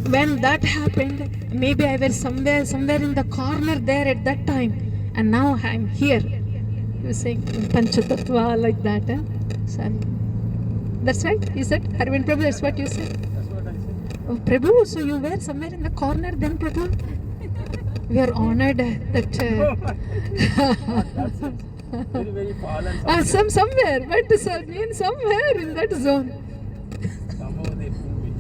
When that happened, maybe I was somewhere in the corner there at that time, and now I'm here. You saying Panchatattva like that, eh? So that's right. Is that Arvind Prabhu? That's what you said. That's what I said. Oh, Prabhu, so you were somewhere in the corner then, Prabhu? We are honored that. That's it. Very, very fallen. Somewhere, but somewhere in that zone. Somehow they prove it.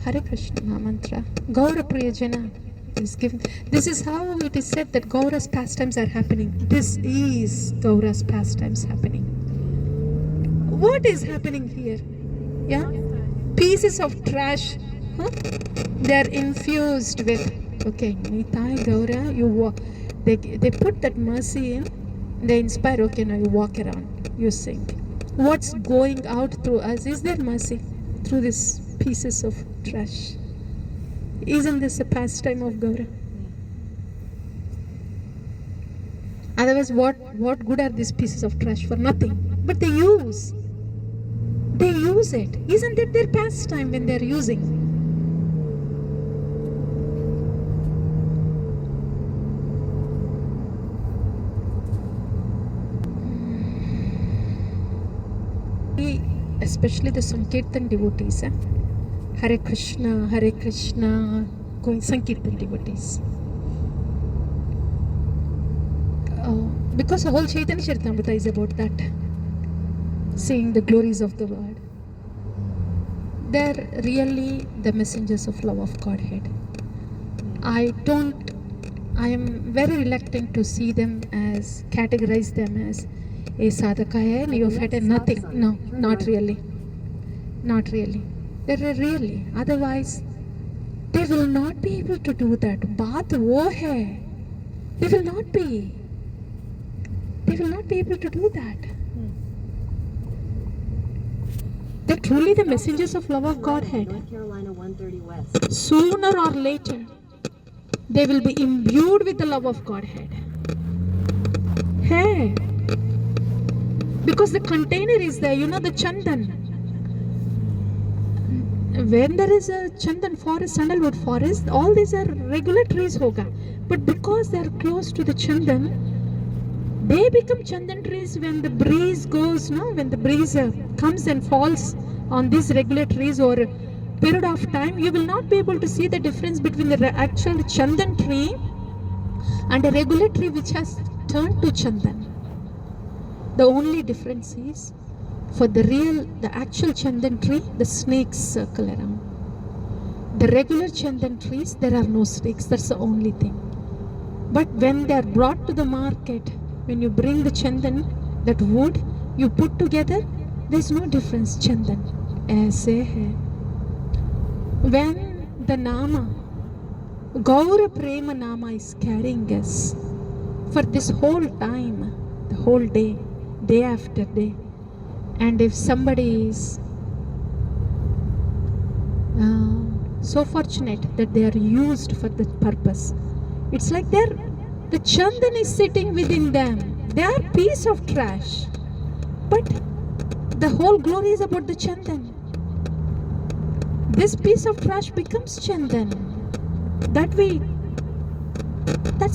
Hare Krishna mantra. Gaur Priyajana is given. This is how it is said that Gaura's pastimes are happening. This is Gaura's pastimes happening. What is happening here? Yeah? Pieces of trash. Huh? They are infused with. Okay, Nitai, Gaura, you walk. They put that mercy in. They inspire. Okay, now you walk around. You sing. What's going out through us is there mercy through these pieces of trash. Isn't this a pastime of Gaura? Otherwise, what good are these pieces of trash for? Nothing. But they use it. Isn't it their pastime when they're using? Especially the Sankirtana devotees, Hare Krishna, going Sankirtana devotees. Because the whole Chaitanya Charitamrita is about that, seeing the glories of the Lord. They're really the messengers of love of Godhead. I am very reluctant to see them as, categorize them as a sadhaka hai, neophyte, nothing. No, not really. Not really. They're really. Otherwise, they will not be able to do that. Baat wo hai. They will not be. They will not be able to do that. They're truly the messengers of love of Godhead. North Carolina 130 West. Sooner or later, they will be imbued with the love of Godhead. Hey, because the container is there, the chandan. When there is a chandan forest, sandalwood forest, all these are regular trees hoga. But because they are close to the chandan, they become chandan trees when the breeze goes, when the breeze comes and falls on these regular trees over a period of time, you will not be able to see the difference between the actual chandan tree and a regular tree which has turned to chandan. The only difference is, for the actual chandan tree, the snakes circle around. The regular chandan trees, there are no snakes. That's the only thing. But when they are brought to the market, when you bring the chandan, that wood, you put together, there's no difference. Chandan. Aise hai. When the Nama, Gaur Prema Nama is carrying us for this whole time, the whole day after day, and if somebody is so fortunate that they are used for that purpose, it's like the chandan is sitting within them. They are a piece of trash, but the whole glory is about the chandan. This piece of trash becomes chandan. That's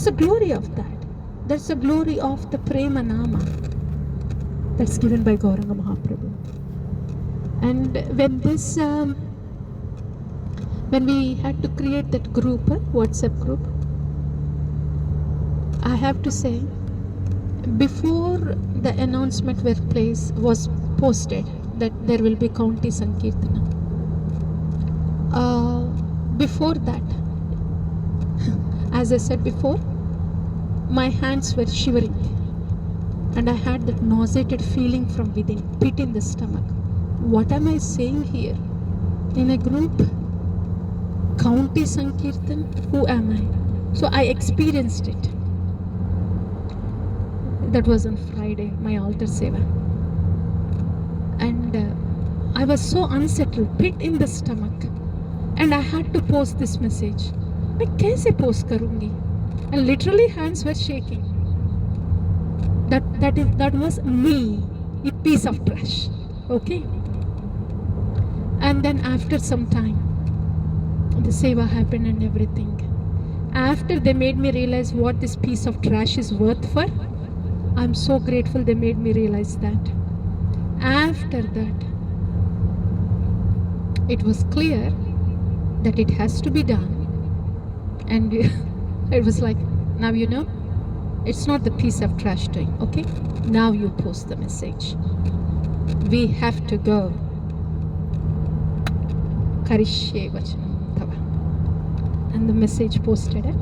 the glory of that. That's the glory of the Prema Nama that's given by Gauranga Mahaprabhu. And when we had to create that group, WhatsApp group, I have to say, before the announcement was posted that there will be county Sankirtana, before that, as I said before, my hands were shivering and I had that nauseated feeling from within, pit in the stomach. What am I saying here? In a group, county Sankirtan, who am I? So I experienced it. That was on Friday, my altar seva. And I was so unsettled, pit in the stomach. And I had to post this message. मैं कैसे post करूँगी? And literally hands were shaking. That was me. a piece of trash. Okay. And then after some time, the seva happened and everything. After they made me realize what this piece of trash is worth for, I'm so grateful they made me realize that. After that, it was clear that it has to be done. And it was like, now you know, it's not the piece of trash doing, okay? Now you post the message. We have to go. Karishye vachanam tava. And the message posted it.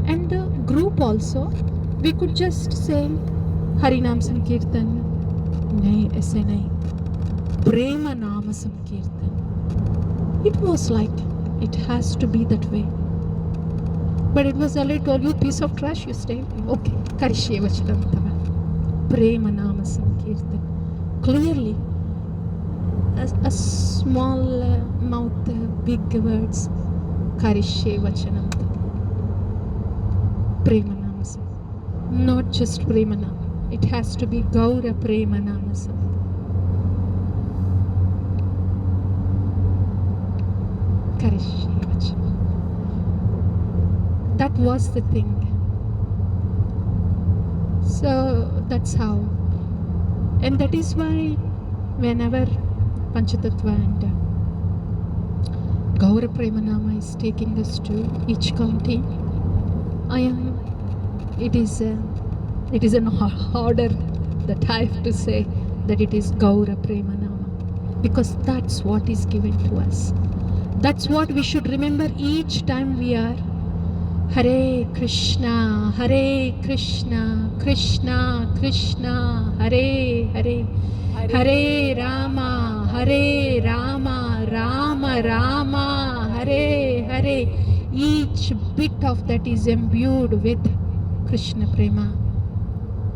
And the group also, we could just say Harinam Sankirtan. Nahi, aise nahi. Prema Nama Sankirtan. It was like, it has to be that way. But it was already told you, piece of trash, you stay. Okay. Karishye vachanam tava. Prema Nama Sankirtan. Clearly, a small mouth, big words. Karishye vachanam tava. Prema Nama Sankirtan. Not just Prema Nama. It has to be Gaura Prema Nama Sankirtan. Karishye vachanam. That was the thing. So that's how. And that is why whenever Panchatattva and Gaura Premanama is taking us to each county, it is an order that I have to say that it is Gaura Premanama, because that's what is given to us. That's what we should remember each time we are Hare Krishna, Krishna Krishna, Hare Hare, Hare Rama, Rama Rama, Hare Hare. Each bit of that is imbued with Krishna Prema.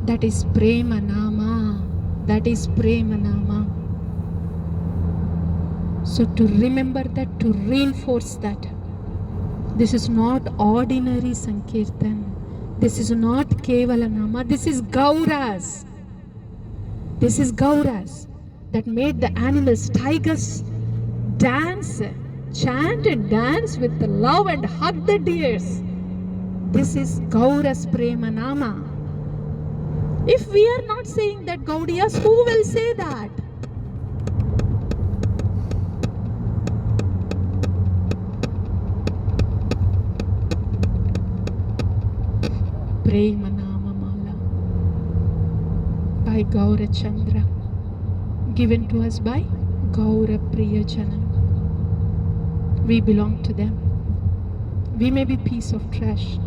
That is Prema Nama. That is Prema Nama. So to remember that, to reinforce that, this is not ordinary Sankirtan. This is not Kevala Nama. This is Gauras. This is Gauras that made the animals, tigers, dance, chant and dance with the love and hug the deers. This is Gaura's Prema Nama. If we are not saying that Gaudiyas, who will say that? Prema Nama Mala by Gaura Chandra, given to us by Gaura Priyajana. We belong to them. We may be piece of trash,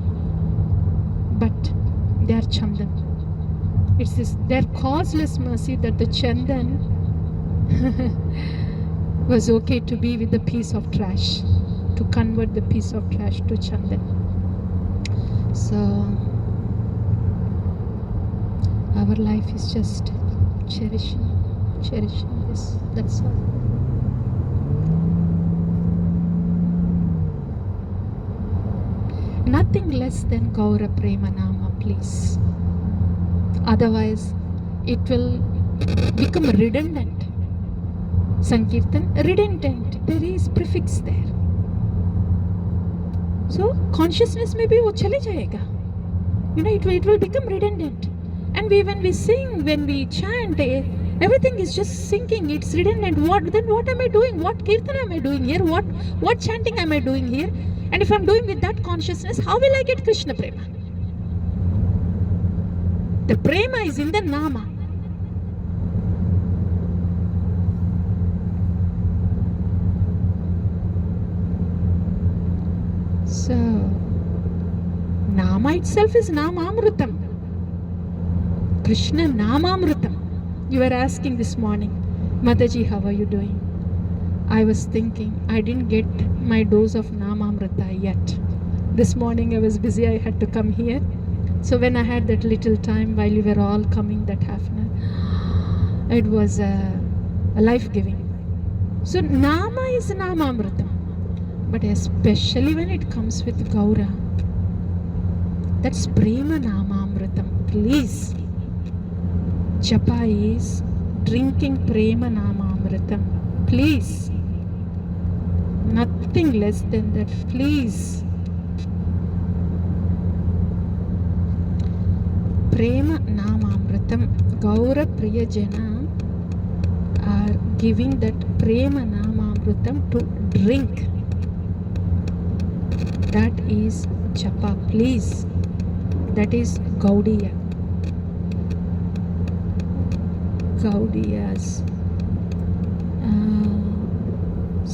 but they are Chandan. It's their causeless mercy that the Chandan was okay to be with the piece of trash, to convert the piece of trash to Chandan. So our life is just cherishing this. That's all. Nothing less than Gaura Prema Nama, please. Otherwise, it will become redundant. Sankirtan, redundant. There is prefix there. So, consciousness maybe wo chale jayega. It will become redundant. And when we sing, when we chant, everything is just sinking. It's redundant. What am I doing? What kirtan am I doing here? What chanting am I doing here? And if I'm doing with that consciousness, how will I get Krishna Prema? The Prema is in the Nama. So, Nama itself is Namamrutam. Krishna Namamrutam. You were asking this morning, Mataji, how are you doing? I was thinking, I didn't get my dose of Namamrita yet. This morning I was busy, I had to come here. So when I had that little time while you were all coming, that half an hour, it was a life-giving. So Nama is Namamritam. But especially when it comes with Gaura, that's Prema Namamritam. Please. Japa is drinking Prema Namamritam. Please. Nothing less than that. Please. Prema Namamritam. Gaura Priyajana are giving that Prema Namamritam to drink. That is Japa. Please. That is Gaudiya. Gaudiya's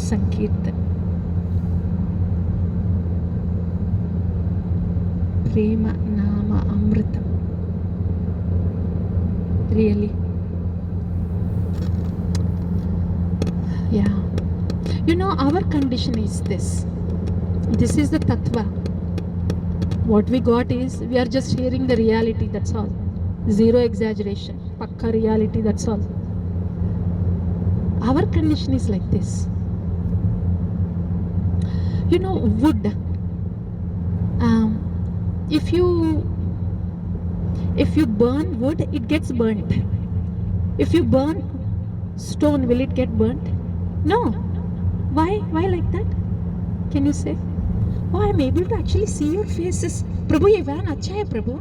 Sankirtana. Prema Nama Amritam. Really? Yeah. You know, our condition is this. This is the tattva. What we got is, we are just hearing the reality, that's all. Zero exaggeration. Pakka reality, that's all. Our condition is like this. You know, wood. If you burn wood, it gets burnt. If you burn stone, will it get burnt? No. Why? Why like that? Can you say? Oh, I'm able to actually see your faces. Prabhu, ye van acha hai, Prabhu.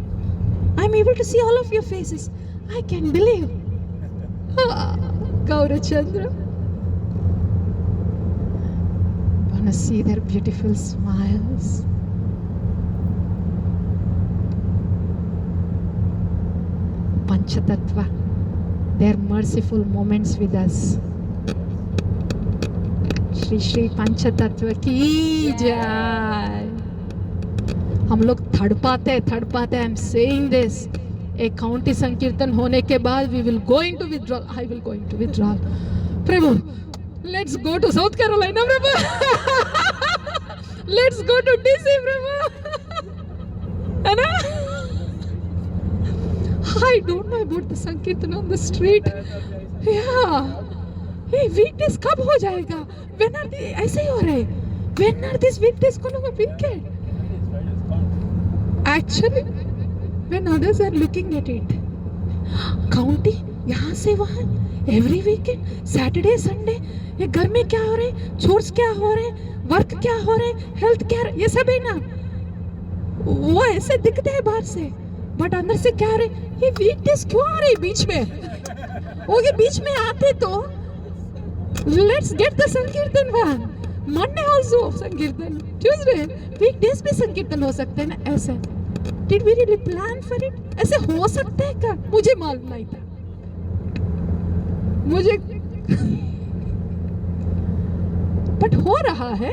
I'm able to see all of your faces. I can believe. Gaurachandra. Wanna see their beautiful smiles. Panchatattva. Their merciful moments with us. Shri Shri पंचतत्व की जय. हम लोग थड़पाते I am saying this. एक county sankirtan होने के बाद we will go into withdrawal. I will go into withdrawal. Prabhu, let's go to South Carolina Prabhu. Let's go to DC Prabhu. है ना? I don't know about the Sankirtan on the street. Yeah. Hey, weekdays कब हो जाएगा? When are they? ऐसे ही हो रहे. When are these weekdays going to be weekend? Actually, when others are looking at it, county यहाँ से वहाँ, every weekend, Saturday, Sunday, ये घर में क्या हो रहे, chores क्या हो रहे, work क्या हो रहे, health क्या, ये सब है ना. वो ऐसे दिखते हैं बाहर से, but अंदर से क्या हो रहे, ये weekdays क्यों आ रहे बीच में? वो ये बीच में आते तो let's get the Sankirtan one. Monday also Sankirtan. Tuesday weekdays भी Sankirtan हो सकते हैं ना ऐसे. Did we really plan for it? ऐसे हो सकते हैं क्या? मुझे मालूम नहीं था. मुझे but हो रहा है.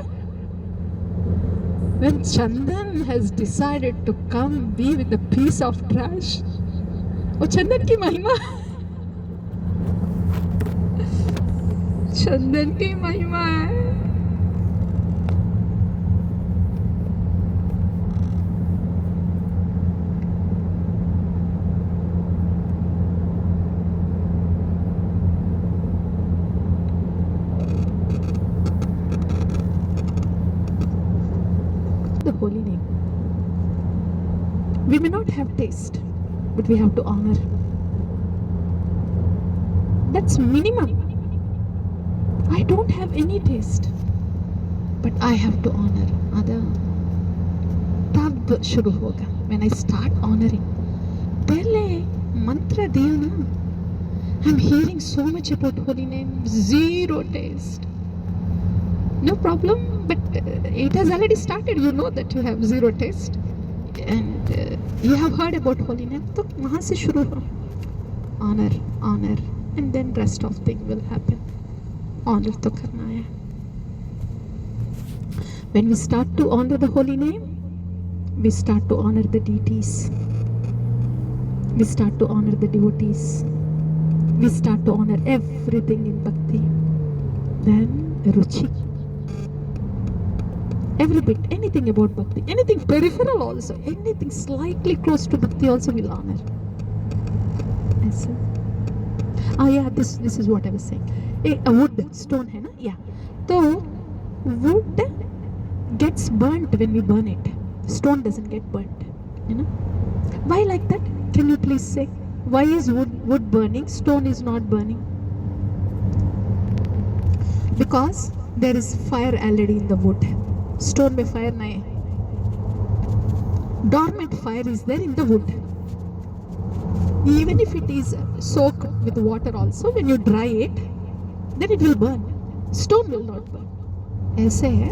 When Chandan has decided to come be with a piece of trash. वो चंदन की महिमा. चंदन की महिमा है. The holy name. We may not have taste, but we have to honor. That's minimum. I don't have any taste, but I have to honor. Other तब शुरू होगा. When I start honoring. पहले मंत्र दिया ना. I'm hearing so much about holy name. Zero taste. No problem, but it has already started. You know that you have zero taste, and you have heard about holy name. तो वहाँ से शुरू हो. Honor, honor, and then rest of thing will happen. Honor तो करना है. When we start to honor the holy name, we start to honor the deities. We start to honor the devotees. We start to honor everything in bhakti. Then ruchi. Every bit, anything about bhakti, anything peripheral also, anything slightly close to bhakti also will honor. Yes, sir. Oh yeah, this is what I was saying. A wood, stone है ना? Yeah. तो wood gets burnt when we burn it. Stone doesn't get burnt. You know? Why like that? Can you please say? Why is wood burning? Stone is not burning. Because there is fire already in the wood. Stone में fire नहीं है. Dormant fire is there in the wood. Even if it is soaked with water also, when you dry it, then it will burn. Stone will not burn. ऐसे है.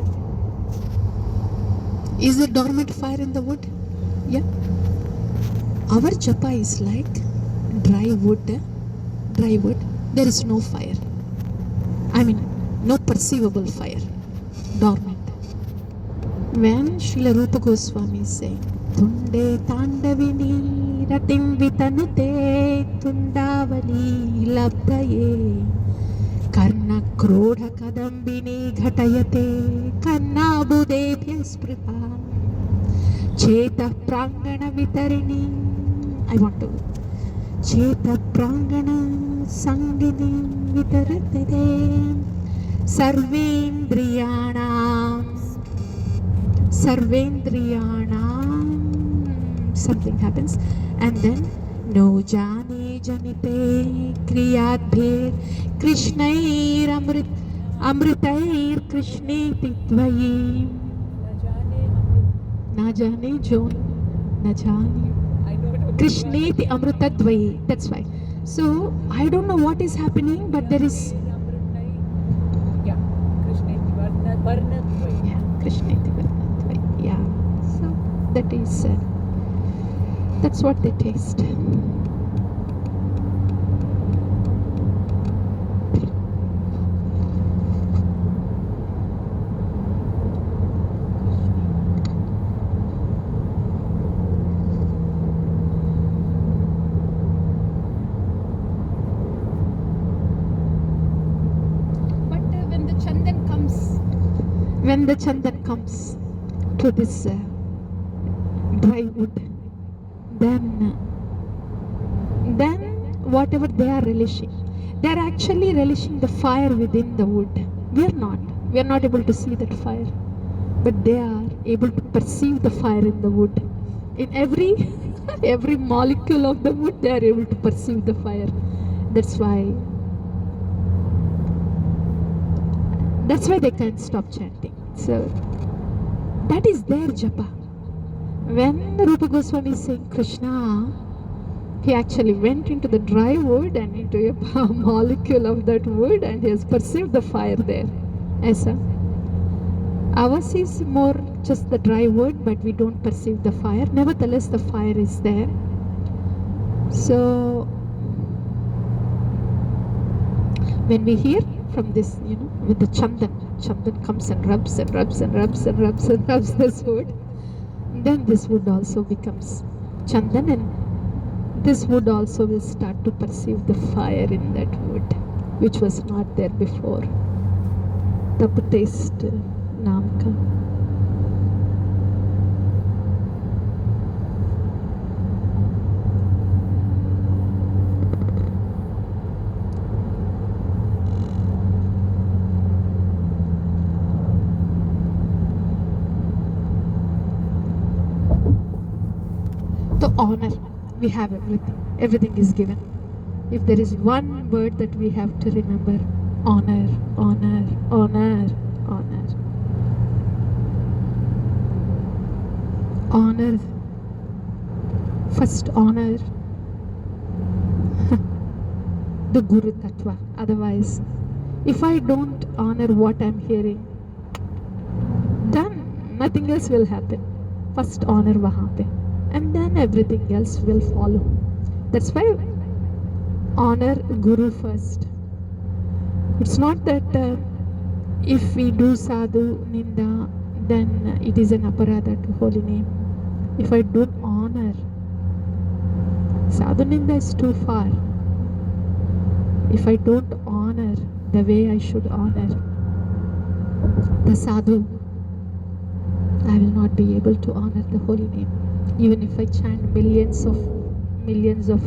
Is there dormant fire in the wood? Yeah. Our japa is like dry wood. Dry wood. There is no fire. I mean, no perceivable fire. Dormant. When Srila Rupa Goswami is saying, Tunde Tandavini Ratim Vitanute Tundavali Labdaye Karna Krodha Kadambini Ghatayate Karna Budebhya Spritha Cheta Prangana Vitarini. I want to. Cheta Prangana Sangini Vitarate Sarvendriyanam. Something happens, and then no jane janite kriyat bhed krishnair amritair krishneti tvayim na jane jo na jane krishneti amritadvayi. That's why. So I don't know what is happening, but there is Krishneti Varnatvayi. Yeah. So that is that's what they taste. When the chandan comes to this dry wood, then whatever they are relishing, they are actually relishing the fire within the wood. We are not able to see that fire, but they are able to perceive the fire in the wood. In every molecule of the wood, they are able to perceive the fire. That's why they can't stop chanting. So that is their japa. When Rupa Goswami is saying Krishna, he actually went into the dry wood and into a molecule of that wood, and he has perceived the fire there. Aisa. Ours is more just the dry wood, but we don't perceive the fire. Nevertheless, the fire is there. So when we hear from this, with the chandan comes and rubs and rubs and rubs and rubs and rubs this wood, then this wood also becomes chandan, and this wood also will start to perceive the fire in that wood, which was not there before. Tap taste naam ka. To honor, we have everything is given. If there is one word that we have to remember, honor, honor, honor, honor. Honor, first honor the Guru Tattva. Otherwise, if I don't honor what I'm hearing, then nothing else will happen. First honor wahan pe, and then everything else will follow. That's why honor Guru first. It's not that if we do sadhu ninda, then it is an aparadha to holy name. If I don't honor, sadhu ninda is too far. If I don't honor the way I should honor the sadhu, I will not be able to honor the holy name. Even if I chant millions of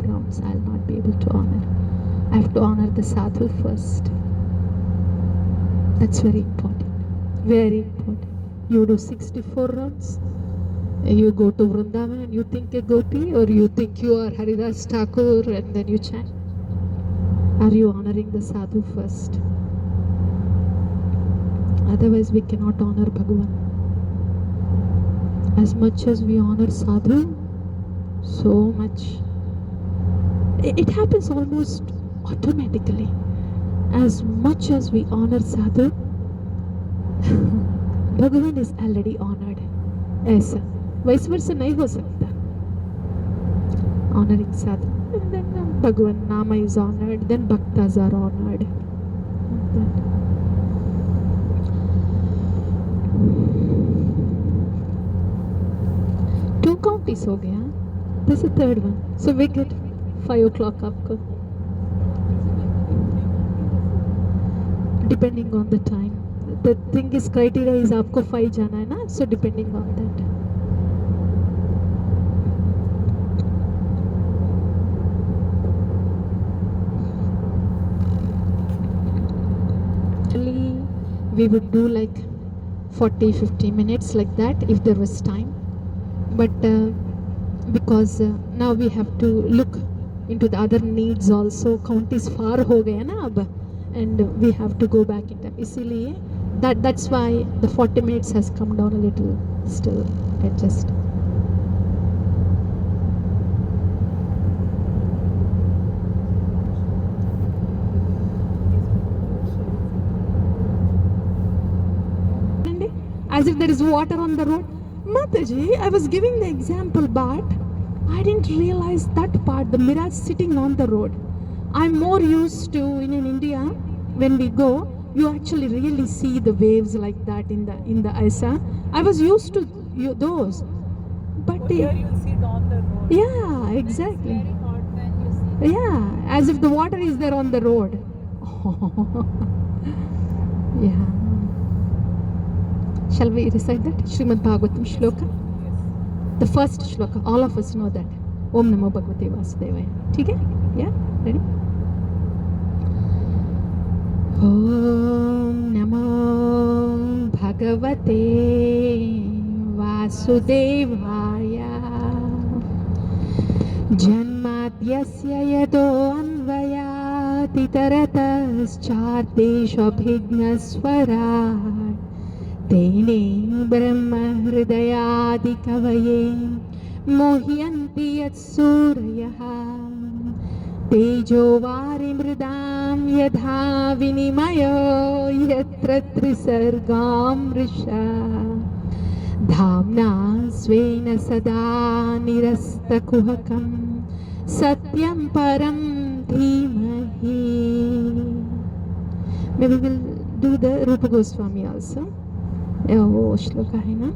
rounds, I will not be able to honor. I have to honor the sadhu first. That's very important. Very important. You do 64 rounds, You go to Vrindavan and you think a gopi, or you think you are Haridas Thakur and then you chant? Are you honoring the sadhu first? Otherwise, we cannot honor Bhagavan. As much as we honor sadhu, so much. It happens almost automatically. As much as we honor sadhu, Bhagavan is already honored. ऐसा vice versa नहीं हो सकता. Honoring sadhu, and then Bhagavan Nama is honored, then bhaktas are honored. Two counties हो गया. This is the third one. So we get 5 o'clock आपको. Depending on the time. The thing is, criteria is आपको 5 जाना है ना. So depending on that. We would do like 40-50 minutes like that if there was time, but because now we have to look into the other needs also. Count is far ho gaya na ab, and we have to go back in time. Isliye that's why the 40 minutes has come down a little. Still adjust. As if there is water on the road. Mataji, I was giving the example, but I didn't realize that part, the mirage sitting on the road. I'm more used to, in India, when we go, you actually really see the waves like that in the Isa. I was used to those. But here you'll see it on the road. yeah, exactly. It's very hot when you see Yeah, as if the water is there on the road. Yeah. Shall we recite that? Srimad Bhagavatam shloka? The first shloka, all of us know that. Om Namo Bhagavate Vasudevaya. ठीक है? Yeah? Ready? Om Namo Bhagavate Vasudevaya. Janmadyasya yado anvayati tarataschardeshabhignaswarat तेने ब्रह्म हृदयादिकवये मोह्यन्ति यत्सूरयः तेजो वारिमृदां यथा विनिमयो यत्र त्रिसर्गां मृषा धाम्ना स्वेन सदा निरस्तकुहकं सत्यं परं धीमहि. Maybe we will do the Rupa Goswami also. वो श्लोक है ना.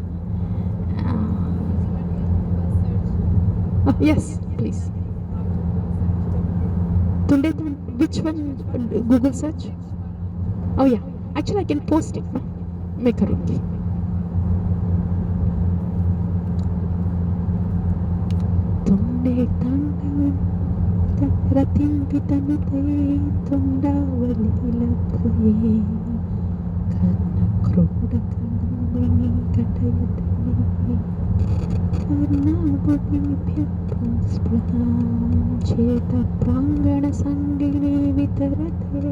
Yes, please. Tunde, which one? Google search? Oh yeah, actually I can post it. मैं करूँगी. Tunde tanda ratin pitanute tundavali lakhe karna kruda kanamini katayate karna bodhibhya spradam cheta prangana sangini vitarate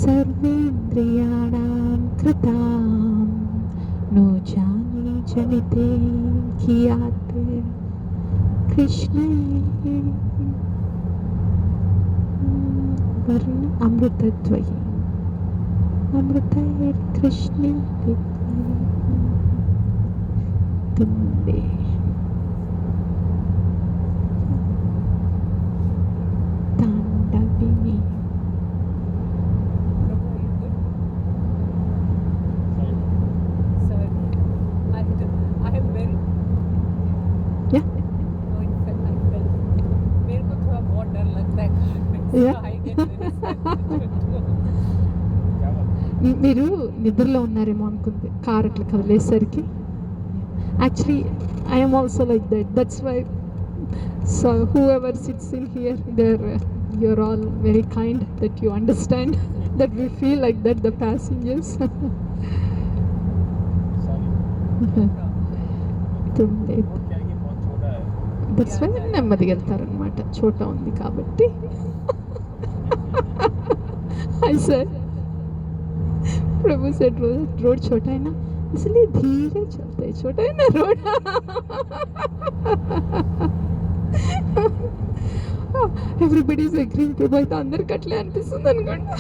sarvendriyanam kritam no jani janite kiyate Krishna वर्ण अमृतत्वयि अमृतैर कृष्णे तुंडे तांडविनी. Sir, I am very. Yeah. मेरे को थोड़ा बहुत डर लगता है Yeah. మీరు నిద్రలో ఉన్నారేమో అనుకుంది కార్ అట్లా కదిలేసరికి. Actually I'm also like that. That's why so whoever sits in here, you're all very kind that you understand that we feel like that, the passengers. గుర్తుండేది. रोड के आगे बहुत छोटा है. దట్స్ వై నెమ్మదిగా వెళ్తారనమాట, చోటా ఉంది కాబట్టి. I said, Prabhu said road छोटा है ना इसलिए धीरे चलते हैं, छोटा है ना रोड. Everybody is agreeing. ప్రభు అయితే అందరికి అట్లే అనిపిస్తుంది అనుకోండి.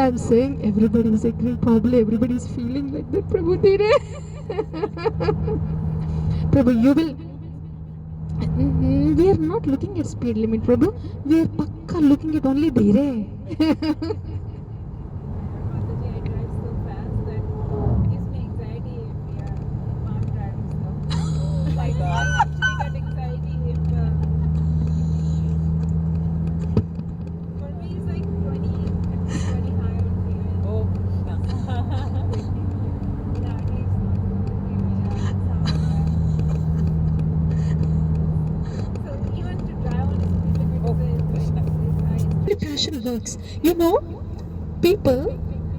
I'm saying everybody is agreeing, probably everybody is feeling like that. Prabhu धीरे. Prabhu, you will. We are not looking at speed limit, Prabhu. We are pakka looking at only dhire. Mataji, I drive so fast that it gives me anxiety if we are not driving slow. Like I actually get anxiety if for me it's like 20 high on freeway. Oh, yeah, at least so even to drive on a speed limit is nice. Passion works. You know, people,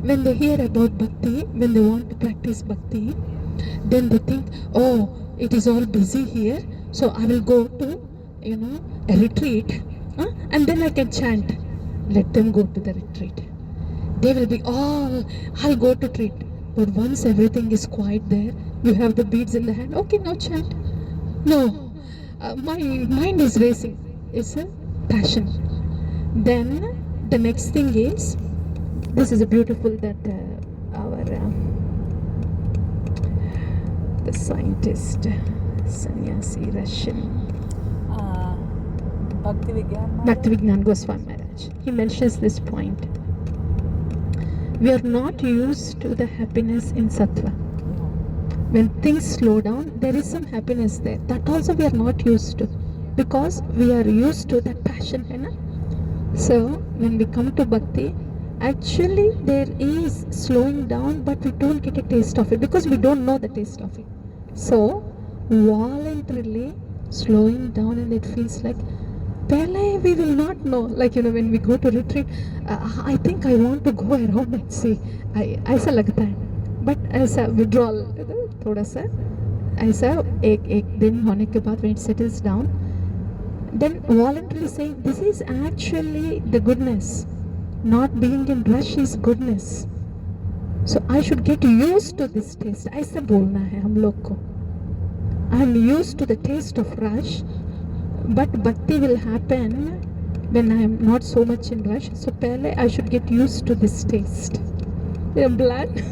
when they hear about bhakti, when they want to practice bhakti, then they think, oh, it is all busy here, so I will go to, a retreat, and then I can chant. Let them go to the retreat. They will be all, I'll go to retreat. But once everything is quiet there, you have the beads in the hand, okay, now chant. No, my mind is racing. It's a passion. Then the next thing is, this is a beautiful that our the scientist, sannyasi, Russian, Bhakti Vignan Goswami Maharaj, he mentions this point. We are not used to the happiness in sattva. When things slow down, there is some happiness there. That also we are not used to, because we are used to that passion, hai na? So when we come to bhakti, actually there is slowing down, but we don't get a taste of it because we don't know the taste of it. So voluntarily slowing down, and it feels like Pele we will not know. Like when we go to retreat, I think I want to go around and see. ऐसा लगता है, but ऐसा withdrawal थोड़ा सा ऐसा एक दिन होने के बाद when it settles down, then voluntarily saying this is actually the goodness. Not being in rush is goodness. So I should get used to this taste. ऐसा बोलना है हम लोग को. I'm used to the taste of rush, but bhakti will happen when I am not so much in rush. So pehle I should get used to this taste. I'm bland.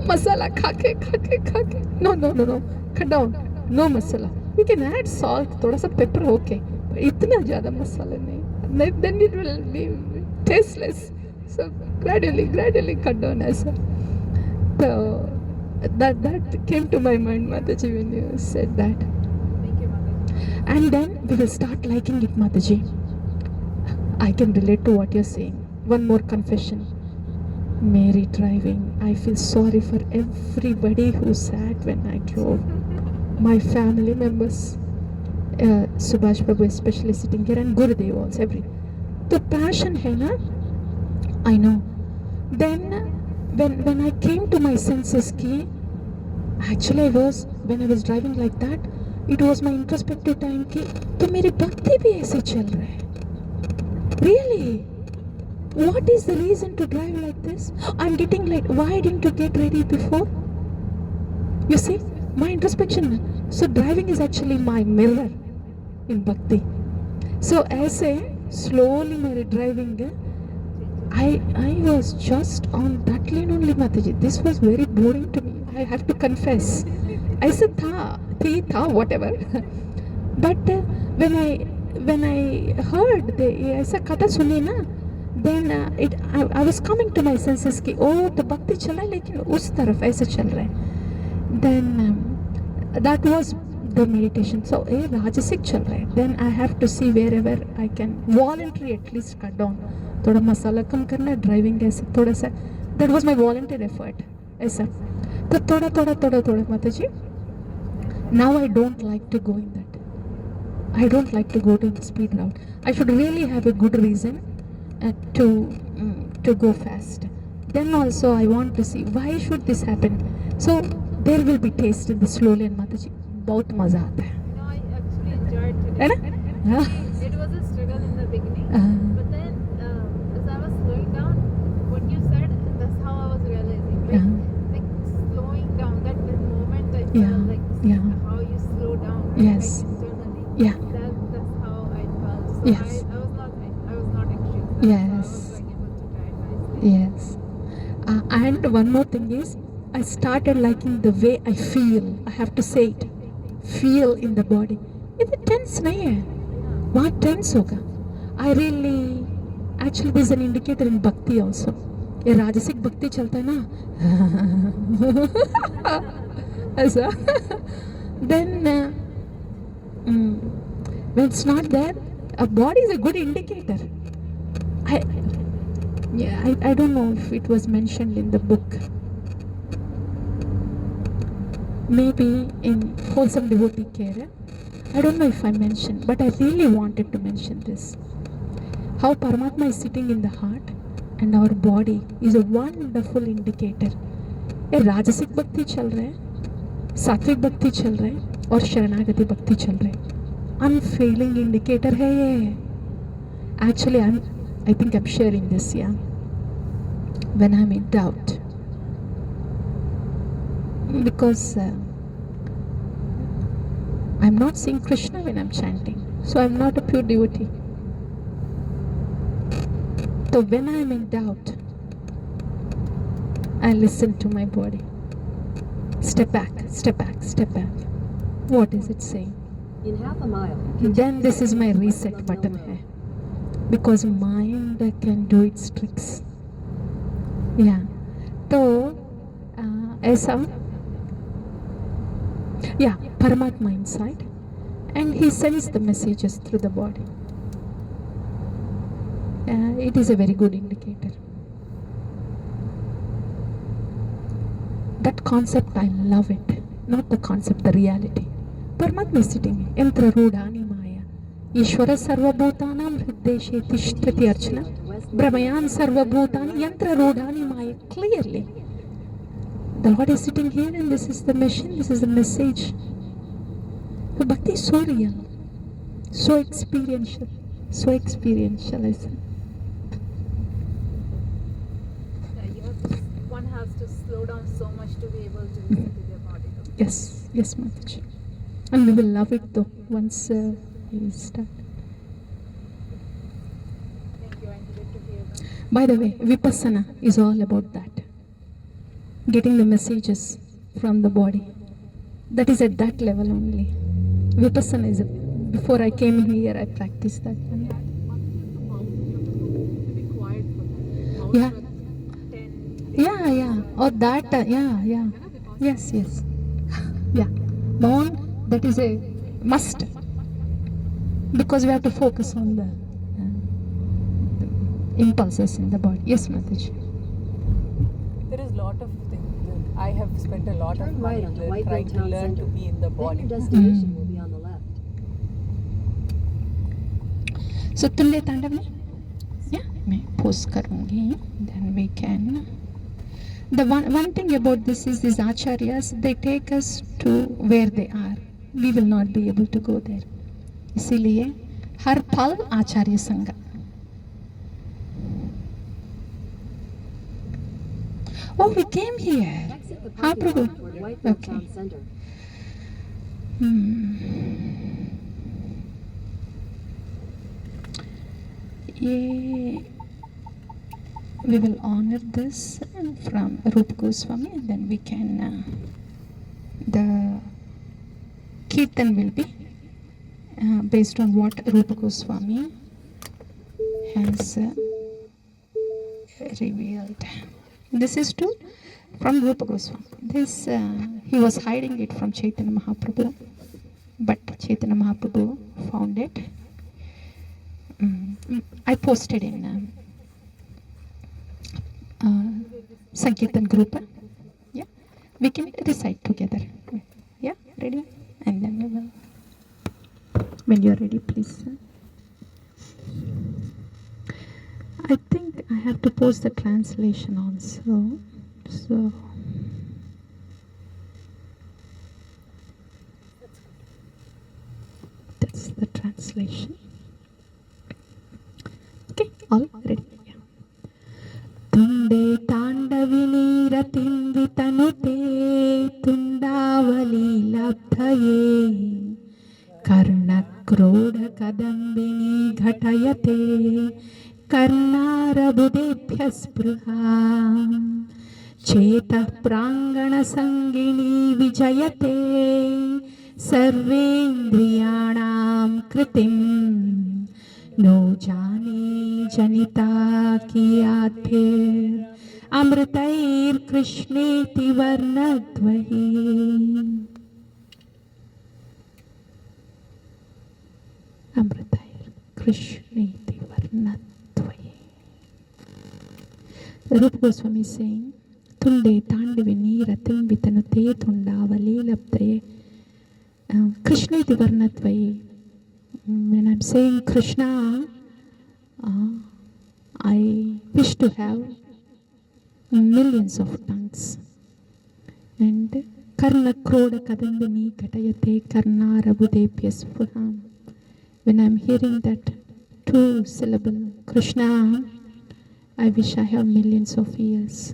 Masala khake. No. Cut down. No masala. We can add salt, thoda sa pepper, okay. But itna zyada masala nahi. Then it will be tasteless. So gradually cut down aisa. So that came to my mind, Mataji, when you said that. Thank you, Mataji. And then we will start liking it, Mataji. I can relate to what you're saying. One more confession. Mary driving, I feel sorry for everybody who sat when I drove. My family members, Subhash Prabhu especially sitting here, and Gurudev also, the passion hai na, I know. Then when I came to my senses ki, actually when I was driving like that, it was my introspective time ki, to meri bhakti bhi aise chal raha hai. Really? What is the reason to drive like this? I'm getting late. Why didn't you get ready before? You see, my introspection. So driving is actually my mirror in bhakti. So as I slowly my driving, I was just on that lane only, Mataji. This was very boring to me. I have to confess. I said tha, whatever. But when I heard the aisa katha suni na, then I was coming to my senses ki, oh, the bhakti chal raha hai, lekin us taraf aisa chal raha hai. Then that was the meditation. So rajasic chal raha hai. Then I have to see wherever I can voluntarily at least cut down. Thoda masala kam karna, driving aisa thoda sa. That was my volunteer effort. Aisa. So thoda Mataji. Now I don't like to go in that. I don't like to go to the speed route. I should really have a good reason to go fast. Then also I want to see why should this happen. So there will be taste in the slowly and Mataji. बहुत मजा आता है. You know, I actually enjoyed है today. ना? It was a struggle in the beginning, Uh, but then as I was slowing down, what you said, that's how I was realizing. Like slowing down, that moment I felt Yeah, like yeah. how you slow down, right? Yes. Like internally. Yeah. That's how I felt. So Yes. I was not anxious. So I Yes. was like able to drive nicely. Yes. And one more thing is, I started liking the way I feel. I have to say it. Feel in the body. ये tense नहीं है. वहाँ tense होगा. I really, actually there's an indicator in bhakti also. ये राजसिक भक्ति चलता है ना. ऐसा. Then when it's not there, a body is a good indicator. I don't know if it was mentioned in the book. Maybe in Wholesome Devotee Care. I don't know if I mentioned, but I really wanted to mention this. How Paramatma is sitting in the heart and our body is a wonderful indicator. ये राजसिक भक्ति चल रहा है, सात्विक भक्ति चल रहा है और शरणागति भक्ति चल रहा है. Unfailing indicator है ये. Actually, I think I'm sharing this, yeah. When I'm in doubt, because I'm not seeing Krishna when I'm chanting, so I'm not a pure devotee. So when I'm in doubt, I listen to my body. Step back, step back, step back. What is it saying? In half a mile. Then this is my reset button hai. Because mind can do its tricks. Yeah. तो ऐसा, yeah, Paramatma inside, and he sends the messages through the body. It is a very good indicator. That concept, I love it. Not the concept, the reality. Paramatma is sitting. Yantra Rudhani Maya. Ishvara Sarvabhutanam Hriddeshe Tishtati Archana. Brahmayan Sarvabhutani Yantra Rudhani Maya. Clearly. The Lord is sitting here and this is the mission, this is the message. The bhakti is so real, so experiential, I say. One has to slow down so much to be able to listen to their body. Yes, yes, Mataji. And we will love it though once we start. Thank you, I needed to hear that. By the way, Vipassana is all about that. Getting the messages from the body. That is at that level only. Vipassana is, before I came here, I practiced that. Yeah. Yeah. Or that, yeah. Yes. Yeah. Moan, that is a must. Because we have to focus on the impulses in the body. Yes, Mataji. There is a lot of things. I have spent a lot Turn of right money onto trying Whiteville to Town learn to Center. be in the Then body. your destination will be on the left. So Tulya Tandavni? Yeah, मैं post करूँगी. Then we can. The one thing about this is these acharyas, they take us to where they are. We will not be able to go there. इसीलिए हर पल आचार्य संग. Oh, we came here. Exit the हाँ parking प्रभु. lot toward Whiteville Okay. Town Center. ये we will honor this from Rupa Goswami and then we can the Kirtan will be based on what Rupa Goswami has revealed. This is too from Rupa Goswami. This he was hiding it from Chaitanya Mahaprabhu, but Chaitanya Mahaprabhu found it. I posted in Sankirtana group. Yeah, we can recite together. Yeah, ready? And then we will. When you are ready, please. I think I have to post the translation also. So translation. Okay, all ready? Yeah. Tunde ताण्डविनी रतिन्वितनुते तुण्डावली लब्धये कर्णक्रोडकदम्बिनी घटयते कर्णारबुदेभ्यः स्पृहा चेतः प्राङ्गणसङ्गिनी विजयते सर्वेन्द्रियाणां कृतिम् no जाने जनिता कियाद्भिर् अमृतैर्कृष्णेति वर्णद्वयैः अमृतैर्कृष्णेति वर्णद्वयैः. Rupa Goswami is saying, Tunde Tandavini Ratim Vitanute Tundavali Labdaye Krishneti Varnadvaye. When I'm saying Krishna, I wish to have millions of tongues. And Karna Kroda Kadambini Katayate Karna Rabudepya Spruham. When I'm hearing that two syllable Krishna, I wish I have millions of ears.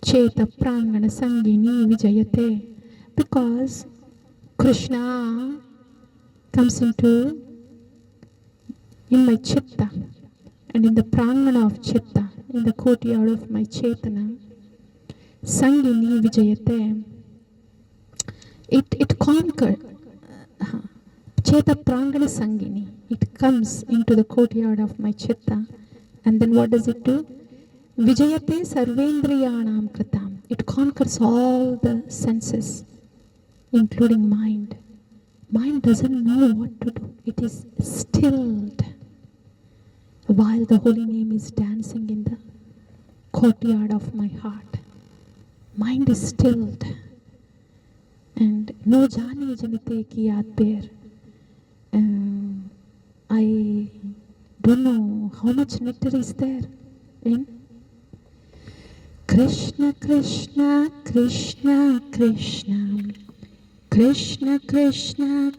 Cheta Prangana Sangini Vijayate. Because Krishna comes into in my chitta and in the prangana of chitta, in the courtyard of my chetana, Sangini Vijayate. It conquered. Cheta Prangana Sangini. It comes into the courtyard of my chitta, and then what does it do? Vijayate Sarvendriyanam Kritam. It conquers all the senses, including mind. Mind doesn't know what to do. It is stilled while the holy name is dancing in the courtyard of my heart. Mind is stilled. And no jani janite ki yaad per. I don't know how much nectar is there in Krishna Krishna Krishna Krishna Krishna Krishna Krishna